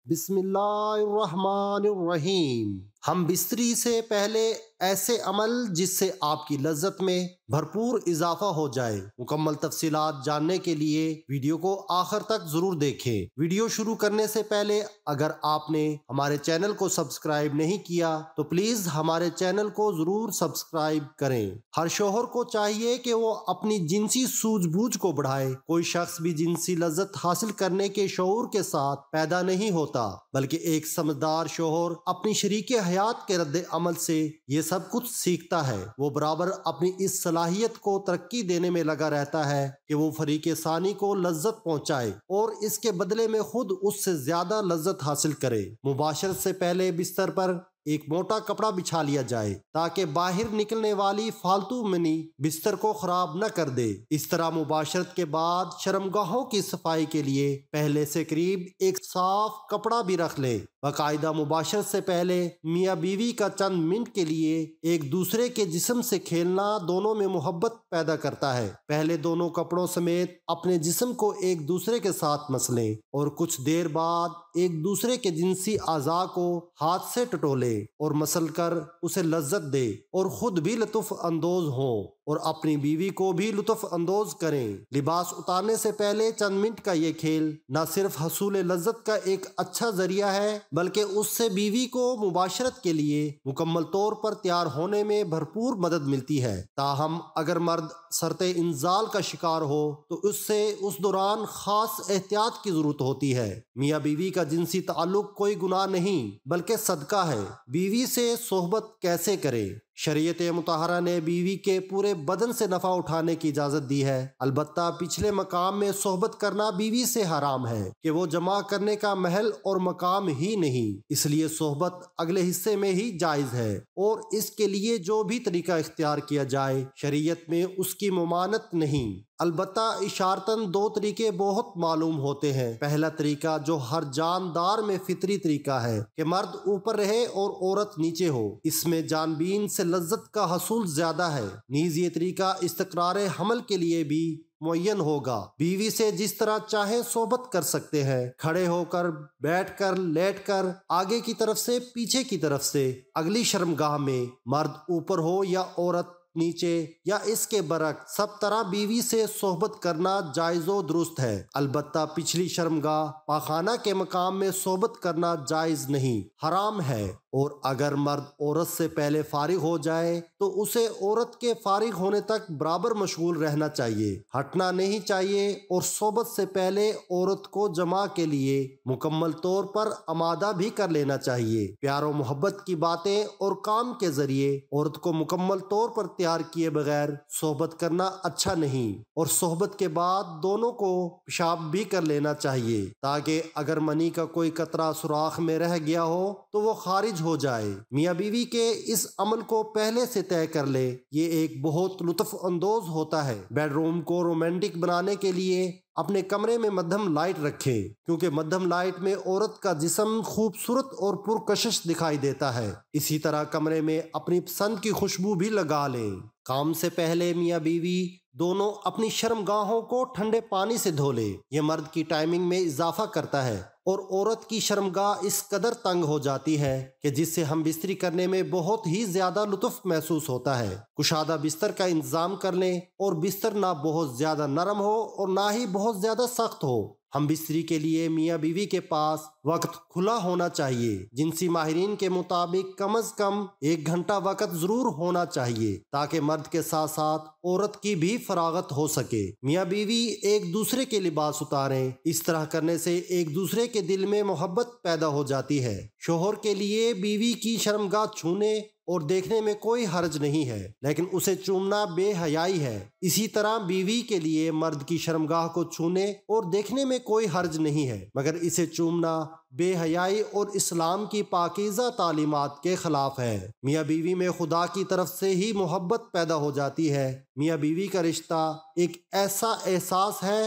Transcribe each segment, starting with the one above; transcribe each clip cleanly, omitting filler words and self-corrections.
بسم اللہ الرحمن الرحیم۔ ہم بستری سے پہلے ایسے عمل جس سے آپ کی لذت میں بھرپور اضافہ ہو جائے۔ مکمل تفصیلات جاننے کے لیے ویڈیو کو آخر تک ضرور دیکھیں۔ ویڈیو شروع کرنے سے پہلے اگر آپ نے ہمارے چینل کو سبسکرائب نہیں کیا تو پلیز ہمارے چینل کو ضرور سبسکرائب کریں۔ ہر شوہر کو چاہیے کہ وہ اپنی جنسی سوجھ بوجھ کو بڑھائے۔ کوئی شخص بھی جنسی لذت حاصل کرنے کے شعور کے ساتھ پیدا نہیں ہوتا، بلکہ ایک سمجھدار شوہر اپنی شریک حیات کے رد عمل سے یہ سب کچھ سیکھتا ہے۔ وہ برابر اپنی اس صلاحیت کو ترقی دینے میں لگا رہتا ہے کہ وہ فریق ثانی کو لذت پہنچائے اور اس کے بدلے میں خود اس سے زیادہ لذت حاصل کرے۔ مباشرت سے پہلے بستر پر ایک موٹا کپڑا بچھا لیا جائے تاکہ باہر نکلنے والی فالتو منی بستر کو خراب نہ کر دے۔ اس طرح مباشرت کے بعد شرمگاہوں کی صفائی کے لیے پہلے سے قریب ایک صاف کپڑا بھی رکھ لیں۔ باقاعدہ مباشرت سے پہلے میاں بیوی کا چند منٹ کے لیے ایک دوسرے کے جسم سے کھیلنا دونوں میں محبت پیدا کرتا ہے۔ پہلے دونوں کپڑوں سمیت اپنے جسم کو ایک دوسرے کے ساتھ مسلیں اور کچھ دیر بعد ایک دوسرے کے جنسی اعضاء کو ہاتھ سے ٹٹولیں اور مسل کر اسے لذت دے اور خود بھی لطف اندوز ہوں اور اپنی بیوی کو بھی لطف اندوز کریں۔ لباس اتارنے سے پہلے چند منٹ کا یہ کھیل نہ صرف حصول لذت کا ایک اچھا ذریعہ ہے بلکہ اس سے بیوی کو مباشرت کے لیے مکمل طور پر تیار ہونے میں بھرپور مدد ملتی ہے۔ تاہم اگر مرد سرط انزال کا شکار ہو تو اس سے اس دوران خاص احتیاط کی ضرورت ہوتی ہے۔ میاں بیوی کا جنسی تعلق کوئی گناہ نہیں بلکہ صدقہ ہے۔ بیوی سے صحبت کیسے کرے؟ شریعت مطہرہ نے بیوی کے پورے بدن سے نفع اٹھانے کی اجازت دی ہے، البتہ پچھلے مقام میں صحبت کرنا بیوی سے حرام ہے کہ وہ جمع کرنے کا محل اور مقام ہی نہیں، اس لیے صحبت اگلے حصے میں ہی جائز ہے اور اس کے لیے جو بھی طریقہ اختیار کیا جائے شریعت میں اس کی ممانعت نہیں۔ البتہ اشارتاً دو طریقے بہت معلوم ہوتے ہیں۔ پہلا طریقہ جو ہر جاندار میں فطری طریقہ ہے کہ مرد اوپر رہے اور عورت نیچے ہو، اس میں جان بین سے لذت کا حصول زیادہ ہے۔ نیز یہ طریقہ استقرار حمل کے لیے بھی معین ہوگا۔ بیوی سے جس طرح چاہیں صحبت کر سکتے ہیں، کھڑے ہو کر، بیٹھ کر، لیٹ کر، آگے کی طرف سے، پیچھے کی طرف سے۔ اگلی شرمگاہ میں مرد اوپر ہو یا عورت نیچے یا اس کے برعکس، سب طرح بیوی سے صحبت کرنا جائز و درست ہے۔ البتہ پچھلی شرمگاہ پاخانہ کے مقام میں صحبت کرنا جائز نہیں، حرام ہے، اور اگر مرد عورت سے پہلے فارغ ہو جائے تو اسے عورت کے فارغ ہونے تک برابر مشغول رہنا چاہیے، ہٹنا نہیں چاہیے اور صحبت سے پہلے عورت کو جماع کے لیے مکمل طور پر آمادہ بھی کر لینا چاہیے۔ پیار و محبت کی باتیں اور کام کے ذریعے عورت کو مکمل طور پر تیار کیے بغیر صحبت کرنا اچھا نہیں، اور صحبت کے بعد دونوں کو پیشاب بھی کر لینا چاہیے تاکہ اگر منی کا کوئی قطرہ سوراخ میں رہ گیا ہو تو وہ خارج ہو جائے۔ میاں بیوی کے اس عمل کو پہلے سے طے کر لے، یہ ایک بہت لطف اندوز ہوتا ہے۔ بیڈ روم کو رومانٹک بنانے کے لیے اپنے کمرے میں مدھم لائٹ رکھیں، کیونکہ مدھم لائٹ میں عورت کا جسم خوبصورت اور پرکشش دکھائی دیتا ہے۔ اسی طرح کمرے میں اپنی پسند کی خوشبو بھی لگا لیں۔ کام سے پہلے میاں بیوی دونوں اپنی شرمگاہوں کو ٹھنڈے پانی سے دھو لیں، یہ مرد کی ٹائمنگ میں اضافہ کرتا ہے اور عورت کی شرمگاہ اس قدر تنگ ہو جاتی ہے کہ جس سے ہم بستری کرنے میں بہت ہی زیادہ لطف محسوس ہوتا ہے۔ کشادہ بستر کا انتظام کر لیں اور بستر نہ بہت زیادہ نرم ہو اور نہ ہی بہت زیادہ سخت ہو۔ ہم بستری کے لیے میاں بیوی کے پاس وقت کھلا ہونا چاہیے۔ جنسی ماہرین کے مطابق کم از کم 1 گھنٹہ وقت ضرور ہونا چاہیے تاکہ مرد کے ساتھ ساتھ عورت کی بھی فراغت ہو سکے۔ میاں بیوی ایک دوسرے کے لباس اتاریں، اس طرح کرنے سے ایک دوسرے کے دل میں محبت پیدا ہو جاتی ہے۔ شوہر کے لیے بیوی کی شرمگاہ چھونے اور دیکھنے میں کوئی حرج نہیں ہے، لیکن اسے چومنا بے حیائی ہے۔ اسی طرح بیوی کے لیے مرد کی شرمگاہ کو چھونے اور دیکھنے میں کوئی حرج نہیں ہے، مگر اسے چومنا بے حیائی اور اسلام کی پاکیزہ تعلیمات کے خلاف ہے۔ میاں بیوی میں خدا کی طرف سے ہی محبت پیدا ہو جاتی ہے۔ میاں بیوی کا رشتہ ایک ایسا احساس ہے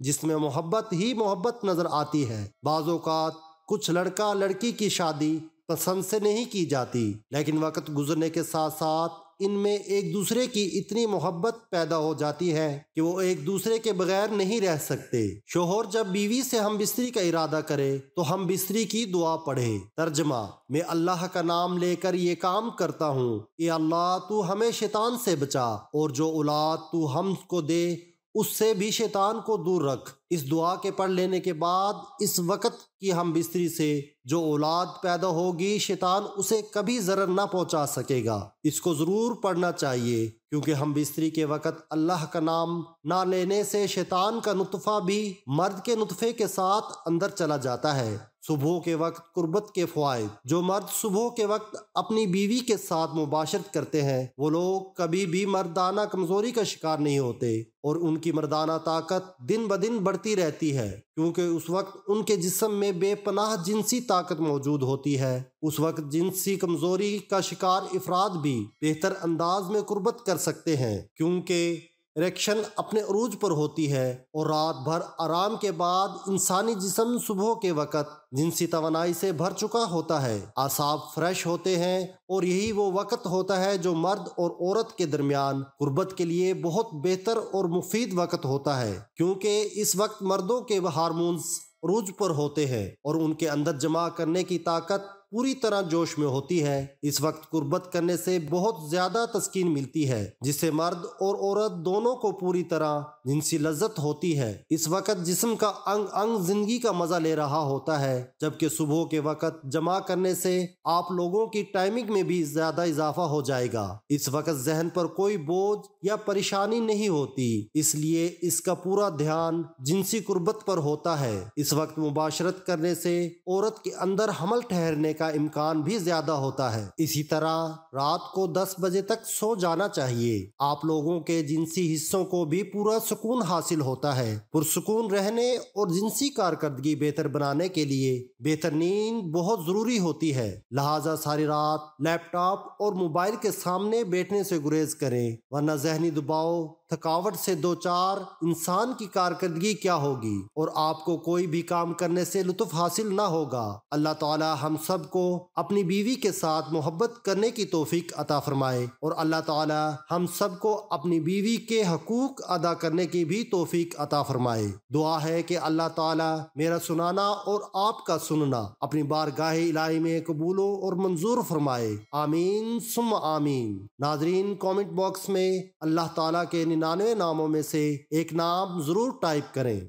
جس میں محبت ہی محبت نظر آتی ہے۔ بعض اوقات کچھ لڑکا لڑکی کی شادی پسند سے نہیں کی جاتی، لیکن وقت گزرنے کے ساتھ ساتھ ان میں ایک دوسرے کی اتنی محبت پیدا ہو جاتی ہے کہ وہ ایک دوسرے کے بغیر نہیں رہ سکتے۔ شوہر جب بیوی سے ہم بستری کا ارادہ کرے تو ہم بستری کی دعا پڑھے۔ ترجمہ: میں اللہ کا نام لے کر یہ کام کرتا ہوں، اے اللہ تو ہمیں شیطان سے بچا، اور جو اولاد تو ہم کو دے اس سے بھی شیطان کو دور رکھ۔ اس دعا کے پڑھ لینے کے بعد اس وقت کی ہم بستری سے جو اولاد پیدا ہوگی شیطان اسے کبھی ضرر نہ پہنچا سکے گا۔ اس کو ضرور پڑھنا چاہیے، کیونکہ ہم بستری کے وقت اللہ کا نام نہ لینے سے شیطان کا نطفہ بھی مرد کے نطفے کے ساتھ اندر چلا جاتا ہے۔ صبح کے وقت قربت کے فوائد: جو مرد صبح کے وقت اپنی بیوی کے ساتھ مباشرت کرتے ہیں وہ لوگ کبھی بھی مردانہ کمزوری کا شکار نہیں ہوتے، اور ان کی مردانہ طاقت دن بدن بڑھتی رہتی ہے، کیونکہ اس وقت ان کے جسم میں بے پناہ جنسی طاقت موجود ہوتی ہے۔ اس وقت جنسی کمزوری کا شکار افراد بھی بہتر انداز میں قربت کر سکتے ہیں، کیونکہ اریکشن اپنے عروج پر ہوتی ہے، اور رات بھر آرام کے بعد انسانی جسم صبح کے وقت جنسی توانائی سے بھر چکا ہوتا ہے، اعصاب فریش ہوتے ہیں، اور یہی وہ وقت ہوتا ہے جو مرد اور عورت کے درمیان قربت کے لیے بہت بہتر اور مفید وقت ہوتا ہے، کیونکہ اس وقت مردوں کے ہارمونز عروج پر ہوتے ہیں اور ان کے اندر جمع کرنے کی طاقت پوری طرح جوش میں ہوتی ہے۔ اس وقت قربت کرنے سے بہت زیادہ تسکین ملتی ہے، جس سے مرد اور عورت دونوں کو پوری طرح جنسی لذت ہوتی ہے۔ اس وقت جسم کا انگ انگ زندگی کا مزہ لے رہا ہوتا ہے، جبکہ صبح کے وقت جمع کرنے سے آپ لوگوں کی ٹائمنگ میں بھی زیادہ اضافہ ہو جائے گا۔ اس وقت ذہن پر کوئی بوجھ یا پریشانی نہیں ہوتی، اس لیے اس کا پورا دھیان جنسی قربت پر ہوتا ہے۔ اس وقت مباشرت کرنے سے عورت کے اندر حمل ٹھہرنے کا امکان بھی زیادہ ہوتا ہے۔ اسی طرح رات کو 10 بجے تک سو جانا چاہیے۔ آپ لوگوں کے جنسی حصوں کو بھی پورا سکون حاصل ہوتا ہے۔ پرسکون رہنے اور جنسی کارکردگی بہتر بنانے کے لیے بہتر نیند بہت ضروری ہوتی ہے، لہٰذا ساری رات لیپ ٹاپ اور موبائل کے سامنے بیٹھنے سے گریز کریں، ورنہ ذہنی دباؤ تھکاوٹ سے دوچار انسان کی کارکردگی کیا ہوگی اور آپ کو کوئی بھی کام کرنے سے لطف حاصل نہ ہوگا۔ اللہ تعالی ہم سب کو اپنی بیوی کے ساتھ محبت کرنے کی توفیق عطا فرمائے، اور اللہ تعالی ہم سب کو اپنی بیوی کے حقوق ادا کرنے کی بھی توفیق عطا فرمائے۔ دعا ہے کہ اللہ تعالی میرا سنانا اور آپ کا سننا اپنی بارگاہ الہی میں قبول اور منظور فرمائے، آمین ثم آمین۔ ناظرین، کامنٹ باکس میں اللہ تعالی کے 99 ناموں میں سے ایک نام ضرور ٹائپ کریں۔